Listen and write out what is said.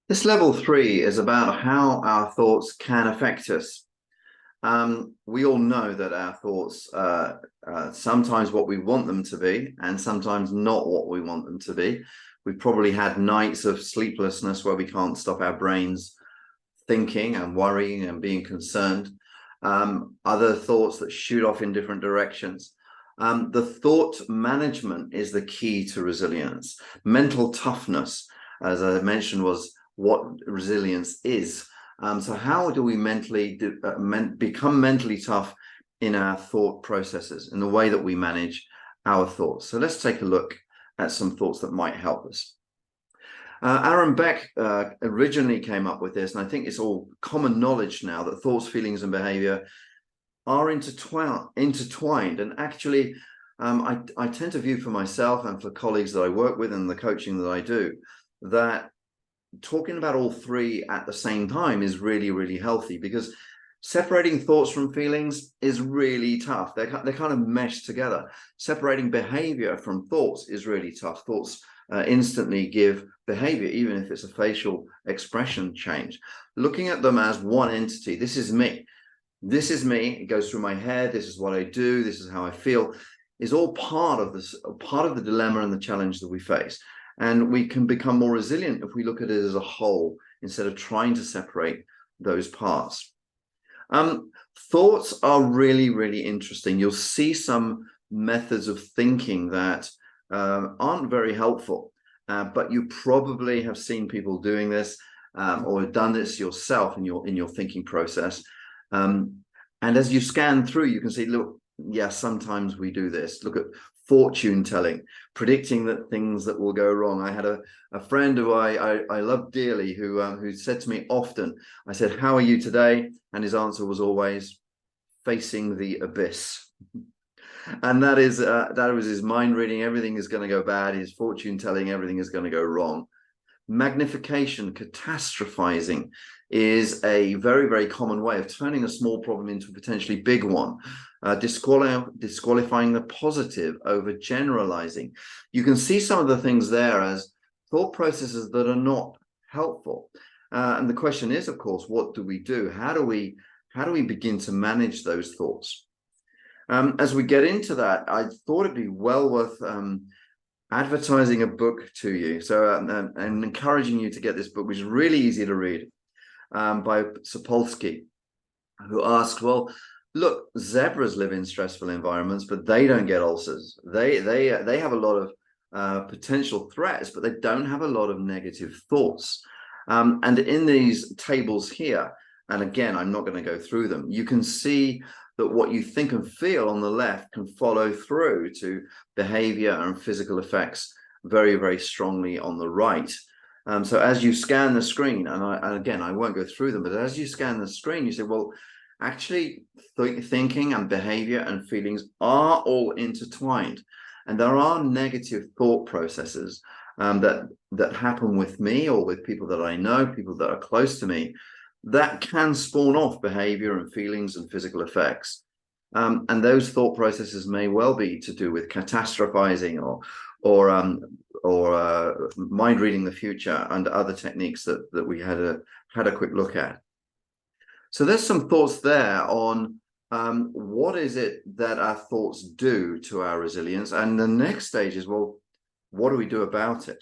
This level three is about how our thoughts can affect us. We all know that our thoughts sometimes what we want them to be, and sometimes not what we want them to be. We've probably had nights of sleeplessness where we can't stop our brains thinking and worrying and being concerned. Other thoughts that shoot off in different directions. The thought management is the key to resilience. Mental toughness, as I mentioned, was what resilience is. So how do we become mentally tough in our thought processes, in the way that we manage our thoughts? So let's take a look at some thoughts that might help us. Aaron Beck originally came up with this, and I think it's all common knowledge now that thoughts, feelings, and behavior are intertwined. And actually, I tend to view for myself and for colleagues that I work with and the coaching that I do, that talking about all three at the same time is really, really healthy, because separating thoughts from feelings is really tough. They kind of mesh together. Separating behavior from thoughts is really tough. Thoughts instantly give behavior, even if it's a facial expression change. Looking at them as one entity, this is me. This is me. It goes through my head. This is what I do. This is how I feel. Is all part of this, part of the dilemma and the challenge that we face. And we can become more resilient if we look at it as a whole instead of trying to separate those parts. Thoughts are really, really interesting. You'll see some methods of thinking that aren't very helpful, but you probably have seen people doing this or have done this yourself in your thinking process. And as you scan through, you can see, look, yeah, sometimes we do this. Look at fortune telling, predicting that things that will go wrong. I had a friend who I love dearly who said to me often, I said, "How are you today?" And his answer was always, "Facing the abyss." And that was his mind reading. Everything is going to go bad. His fortune telling, everything is going to go wrong. Magnification, catastrophizing, is a very, very common way of turning a small problem into a potentially big one. Disqualifying the positive over generalizing. You can see some of the things there as thought processes that are not helpful. And the question is, of course, what do we do? How do we begin to manage those thoughts? As we get into that, I thought it'd be well worth advertising a book to you. So and encouraging you to get this book, which is really easy to read, by Sapolsky, who asks, well, look, zebras live in stressful environments, but they don't get ulcers. They have a lot of potential threats, but they don't have a lot of negative thoughts. And in these tables here, and again, I'm not going to go through them, you can see that what you think and feel on the left can follow through to behavior and physical effects very, very strongly on the right. So as you scan the screen, and again, I won't go through them, but as you scan the screen, you say, well, actually, thinking and behavior and feelings are all intertwined. And there are negative thought processes that happen with me or with people that I know, people that are close to me, that can spawn off behavior and feelings and physical effects. And those thought processes may well be to do with catastrophizing or mind reading the future and other techniques that we had a quick look at. So there's some thoughts there on what is it that our thoughts do to our resilience. And the next stage is, well, what do we do about it?